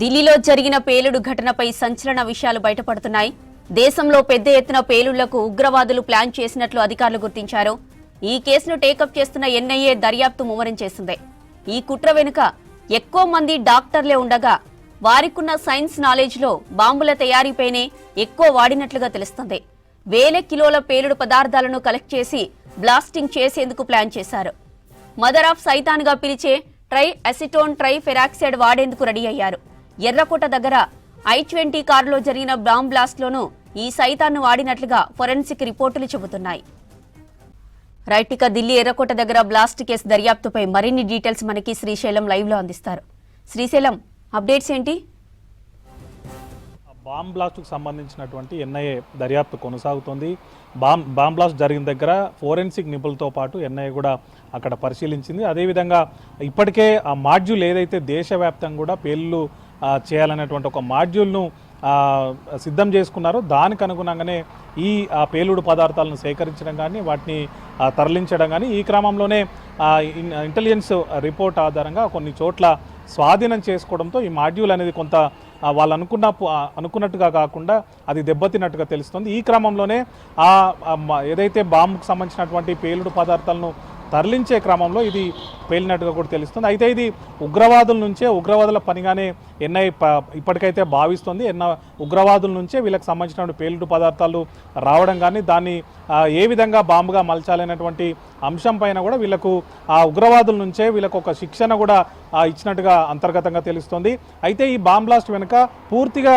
ఢిల్లీలో జరిగిన పేలుడు ఘటనపై సంచలన విషయాలు బయటపడుతున్నాయి. దేశంలో పెద్ద ఎత్తున పేలుళ్లకు ఉగ్రవాదులు ప్లాన్ చేసినట్లు అధికారులు గుర్తించారు. ఈ కేసును టేకప్ చేస్తున్న ఎన్ఐఏ దర్యాప్తు ముమ్మరం చేసింది. ఈ కుట్ర వెనుక ఎక్కువ మంది డాక్టర్లే ఉండగా వారికున్న సైన్స్ నాలెడ్జ్లో బాంబుల తయారీపైనే ఎక్కువ వాడినట్లుగా తెలుస్తుంది. వేల కిలోల పేలుడు పదార్థాలను కలెక్ట్ చేసి బ్లాస్టింగ్ చేసేందుకు ప్లాన్ చేశారు. మదర్ ఆఫ్ సైతాన్ గా పిలిచే ట్రై అసిటోన్ ట్రై ఫెరాక్సైడ్ వాడేందుకు రెడీ అయ్యారు. ఎర్రకోట దగ్గర I-20 కారులో జరిగిన బాంబ్ బ్లాస్ట్ లోనూ ఈ సైతాన్ను వాడినట్లుగా ఫోరెన్సిక్ రిపోర్టులు చెబుతున్నాయి. రైట్, ఇక ఢిల్లీ ఎర్రకోట దగ్గర బ్లాస్ట్ కేసు దర్యాప్తుపై మరిన్ని డీటెయిల్స్ మనకి శ్రీశైలం లైవ్ లో అందిస్తారు. శ్రీశైలం, అప్డేట్స్ ఏంటి? బాంబ్ బ్లాస్ట్కు సంబంధించినటువంటి ఎన్ఐఏ దర్యాప్తు కొనసాగుతోంది. బాంబ్ బ్లాస్ట్ జరిగిన దగ్గర ఫోరెన్సిక్ నిపుణులతో పాటు ఎన్ఐఏ కూడా అక్కడ పరిశీలించింది. అదేవిధంగా ఇప్పటికే ఆ మాడ్యూల్ ఏదైతే దేశవ్యాప్తంగా కూడా పేలుళ్ళు చేయాలనేటువంటి ఒక మాడ్యూల్ను సిద్ధం చేసుకున్నారో దానికి అనుగుణంగానే ఈ పేలుడు పదార్థాలను సేకరించడం కానీ వాటిని తరలించడం కానీ ఈ క్రమంలోనే ఇంటెలిజెన్స్ రిపోర్ట్ ఆధారంగా కొన్ని చోట్ల స్వాధీనం చేసుకోవడంతో ఈ మాడ్యూల్ అనేది కొంత వాళ్ళు అనుకున్నట్టుగా కాకుండా అది దెబ్బతిన్నట్టుగా తెలుస్తుంది. ఈ క్రమంలోనే ఏదైతే బాంబుకు సంబంధించినటువంటి పేలుడు పదార్థాలను తరలించే క్రమంలో ఇది పేలినట్టుగా కూడా తెలుస్తుంది. అయితే ఇది ఉగ్రవాదుల పనిగానే ఎన్ఐ ఇప్పటికైతే భావిస్తుంది. ఉగ్రవాదుల నుంచే వీళ్ళకి సంబంధించినటువంటి పేలుడు పదార్థాలు రావడం కానీ దాన్ని ఏ విధంగా బాంబుగా మలచాలనేటువంటి అంశం పైన కూడా వీళ్ళకు ఆ ఉగ్రవాదుల నుంచే వీళ్ళకు ఒక శిక్షణ కూడా ఇచ్చినట్టుగా అంతర్గతంగా తెలుస్తుంది. అయితే ఈ బాంబ్ బ్లాస్ట్ వెనుక పూర్తిగా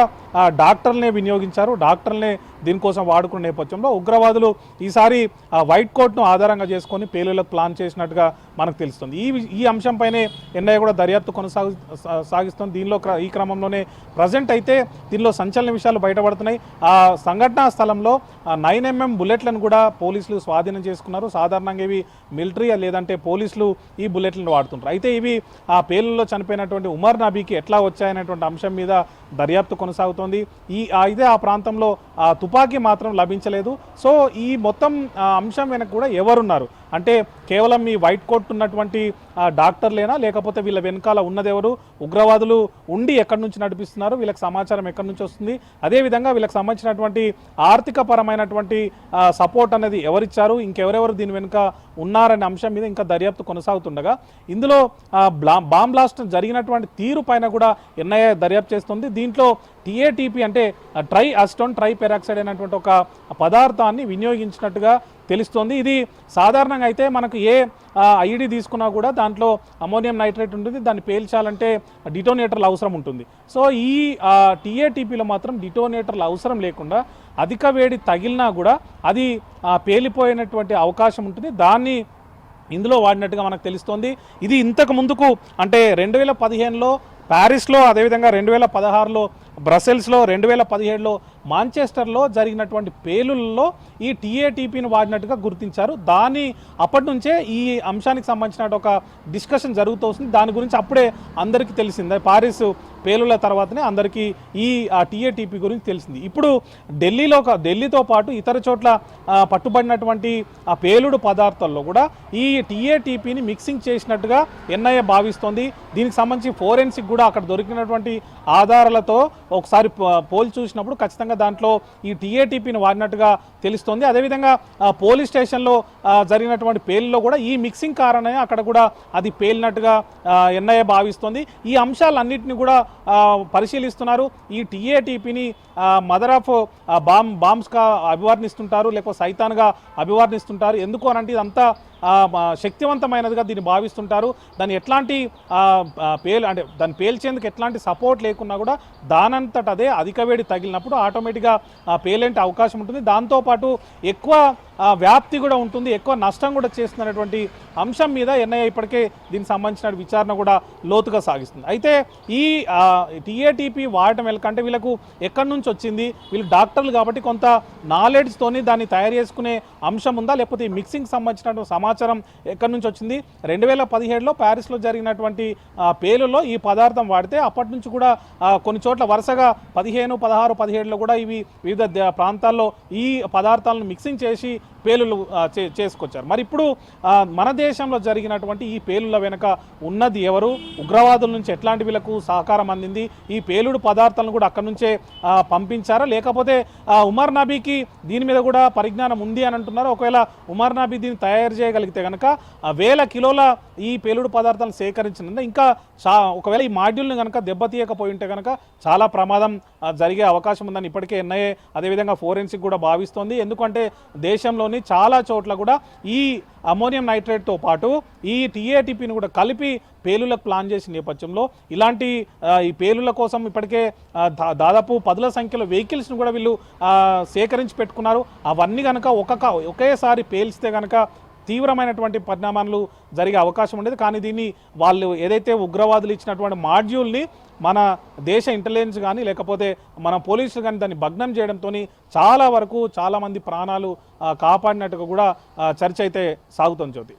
డాక్టర్లనే వినియోగించారు. డాక్టర్లనే దీనికోసం వాడుకున్న నేపథ్యంలో ఉగ్రవాదులు ఈసారి వైట్ కోట్ను ఆధారంగా చేసుకొని పేలులకు ప్లాన్ చేసినట్టుగా మనకు తెలుస్తుంది. ఈ అంశంపైనే ఎన్ఐఏ కూడా దర్యాప్తు సాగిస్తుంది. ఈ క్రమంలోనే ప్రజెంట్ అయితే దీనిలో సంచలన విషయాలు బయటపడుతున్నాయి. ఆ సంఘటనా స్థలంలో 9mm బుల్లెట్లను కూడా పోలీసులు స్వాధీనం చేసుకున్నారు. సాధారణంగా ఇవి మిలిటరీ లేదంటే పోలీసులు ఈ బుల్లెట్లను వాడుతుంటారు. అయితే ఇవి ఆ పేలుల్లో చనిపోయినటువంటి ఉమర్ నబీకి ఎట్లా వచ్చాయనేటువంటి అంశం మీద దర్యాప్తు కొనసాగుతోంది. అయితే ఆ ప్రాంతంలో తుపాకీ మాత్రం లభించలేదు. సో ఈ మొత్తం అంశం వెనక కూడా ఎవరున్నారు అంటే కేవలం ఈ వైట్ కోట్ ఉన్నటువంటి డాక్టర్లేనా, లేకపోతే వీళ్ళ వెనకాల ఉన్నదెవరు, ఉగ్రవాదులు ఉండి ఎక్కడి నుంచి నడిపిస్తున్నారు, వీళ్ళకి సమాచారం ఎక్కడి నుంచి వస్తుంది, అదేవిధంగా వీళ్ళకి సంబంధించినటువంటి ఆర్థిక పరమైనటువంటి సపోర్ట్ అనేది ఎవరిచ్చారు, ఇంకెవరెవరు దీని వెనుక ఉన్నారనే అంశం మీద ఇంకా దర్యాప్తు కొనసాగుతుండగా ఇందులో బాంబ్ బ్లాస్ట్ జరిగినటువంటి తీరు పైన కూడా ఎన్ఐఏ దర్యాప్తు చేస్తుంది. దీంట్లో TATP అంటే ట్రై అసిటోన్ ట్రై పెరాక్సైడ్ అనేటువంటి ఒక పదార్థాన్ని వినియోగించినట్టుగా తెలుస్తోంది. ఇది సాధారణంగా అయితే మనకు ఏ ఐడి తీసుకున్నా కూడా దాంట్లో అమోనియం నైట్రేట్ ఉంటుంది. దాన్ని పేల్చాలంటే డిటోనేటర్లు అవసరం ఉంటుంది. సో ఈ TATPలో మాత్రం డిటోనేటర్లు అవసరం లేకుండా అధిక వేడి తగిలినా కూడా అది పేలిపోయినటువంటి అవకాశం ఉంటుంది. దాన్ని ఇందులో వాడినట్టుగా మనకు తెలుస్తోంది. ఇది ఇంతకు ముందుకు అంటే 2015లో ప్యారిస్లో, అదేవిధంగా 2016లో బ్రసెల్స్లో, 2017లో మాంచెస్టర్లో జరిగినటువంటి పేలుల్లో ఈ TATPని వాడినట్టుగా గుర్తించారు. అప్పటి నుంచే ఈ అంశానికి సంబంధించిన ఒక డిస్కషన్ జరుగుతూ వస్తుంది. దాని గురించి అప్పుడే అందరికీ తెలిసిందే. పారిస్ పేలుల తర్వాతనే అందరికీ ఈ TATP గురించి తెలిసింది. ఇప్పుడు ఢిల్లీతో పాటు ఇతర చోట్ల పట్టుబడినటువంటి ఆ పేలుడు పదార్థాల్లో కూడా ఈ TATPని మిక్సింగ్ చేసినట్టుగా ఎన్ఐఏ భావిస్తోంది. దీనికి సంబంధించి ఫోరెన్సిక్ కూడా అక్కడ దొరికినటువంటి ఆధారాలతో ఒకసారి పోల్చి చూసినప్పుడు ఖచ్చితంగా దాంట్లో ఈ TATPని వాడినట్టుగా తెలుస్తోంది. అదేవిధంగా పోలీస్ స్టేషన్లో జరిగినటువంటి పేలులో కూడా ఈ మిక్సింగ్ కారణమే అక్కడ కూడా అది పేలినట్టుగా ఎన్ఐఏ భావిస్తోంది. ఈ అంశాలన్నింటినీ కూడా పరిశీలిస్తున్నారు. ఈ TATPని మదర్ ఆఫ్ బాంబ్స్గా అభివర్ణిస్తుంటారు, లేకపోతే సైతాన్గా అభివర్ణిస్తుంటారు. ఎందుకు అనంటే ఇదంతా శక్తివంతమైనదిగా దీన్ని భావిస్తుంటారు. దాన్ని ఎట్లాంటి దాన్ని పేల్చేందుకు ఎట్లాంటి సపోర్ట్ లేకున్నా కూడా దానంతట అదే అధిక వేడి తగిలినప్పుడు ఆటోమేటిక్గా పేలేంటి అవకాశం ఉంటుంది. దాంతోపాటు ఎక్కువ వ్యాప్తి కూడా ఉంటుంది, ఎక్కువ నష్టం కూడా చేస్తున్నటువంటి అంశం మీద ఎన్ఐఏ ఇప్పటికే దీనికి సంబంధించిన విచారణ కూడా లోతుగా సాగిస్తుంది. అయితే ఈ TATP వాడటం వెళ్ళకంటే వీళ్ళకు ఎక్కడి నుంచి వచ్చింది, వీళ్ళు డాక్టర్లు కాబట్టి కొంత నాలెడ్జ్తోని దాన్ని తయారు చేసుకునే అంశం ఉందా, లేకపోతే ఈ మిక్సింగ్ సంబంధించిన సమాచారం సమాచారం ఎక్కడి నుంచి వచ్చింది? 2017లో ప్యారిస్లో జరిగినటువంటి పేలుల్లో ఈ పదార్థం వాడితే అప్పటి నుంచి కూడా కొన్ని చోట్ల వరుసగా 15, 16, 17లో కూడా ఇవి వివిధ ప్రాంతాల్లో ఈ పదార్థాలను మిక్సింగ్ చేసి పేలులు చేసుకొచ్చారు. మరి ఇప్పుడు మన దేశంలో జరిగినటువంటి ఈ పేలుల వెనుక ఉన్నది ఎవరు? ఉగ్రవాదుల నుంచి ఎట్లాంటి వీళ్ళకు సహకారం అందింది? ఈ పేలుడు పదార్థాలను కూడా అక్కడి నుంచే పంపించారా, లేకపోతే ఉమర్ నబీకి దీని మీద కూడా పరిజ్ఞానం ఉంది అని అంటున్నారు? ఒకవేళ ఉమర్ నబీ దీన్ని తయారు చేయగలిగితే కనుక వేల కిలోల ఈ పేలుడు పదార్థాలను సేకరించిన ఇంకా ఒకవేళ ఈ మాడ్యూల్ని కనుక దెబ్బతీయకపోయి ఉంటే కనుక చాలా ప్రమాదం జరిగే అవకాశం ఉందని ఇప్పటికే ఎన్ఐఏ అదేవిధంగా ఫోరెన్సిక్ కూడా భావిస్తోంది. ఎందుకంటే దేశంలోని చాలా చోట్ల కూడా ఈ అమోనియం నైట్రేట్తో పాటు ఈ టీఏటీపీని కూడా కలిపి పేలులకు ప్లాన్ చేసిన నేపథ్యంలో ఇలాంటి ఈ పేలుల కోసం ఇప్పటికే దాదాపు 10ల సంఖ్యలో వెహికల్స్ను కూడా వీళ్ళు సేకరించి పెట్టుకున్నారు. అవన్నీ కనుక ఒకేసారి పేల్స్తే కనుక తీవ్రమైనటువంటి పరిణామాలు జరిగే అవకాశం ఉండేది. కానీ దీన్ని వాళ్ళు ఏదైతే ఉగ్రవాదులు ఇచ్చినటువంటి మాడ్యూల్ని మన దేశ ఇంటెలిజెన్స్ కానీ లేకపోతే మన పోలీసులు కానీ దాన్ని భగ్నం చేయడంతో చాలా వరకు చాలామంది ప్రాణాలు కాపాడినట్టుగా కూడా చర్చ అయితే సాగుతుంది జ్యోతి.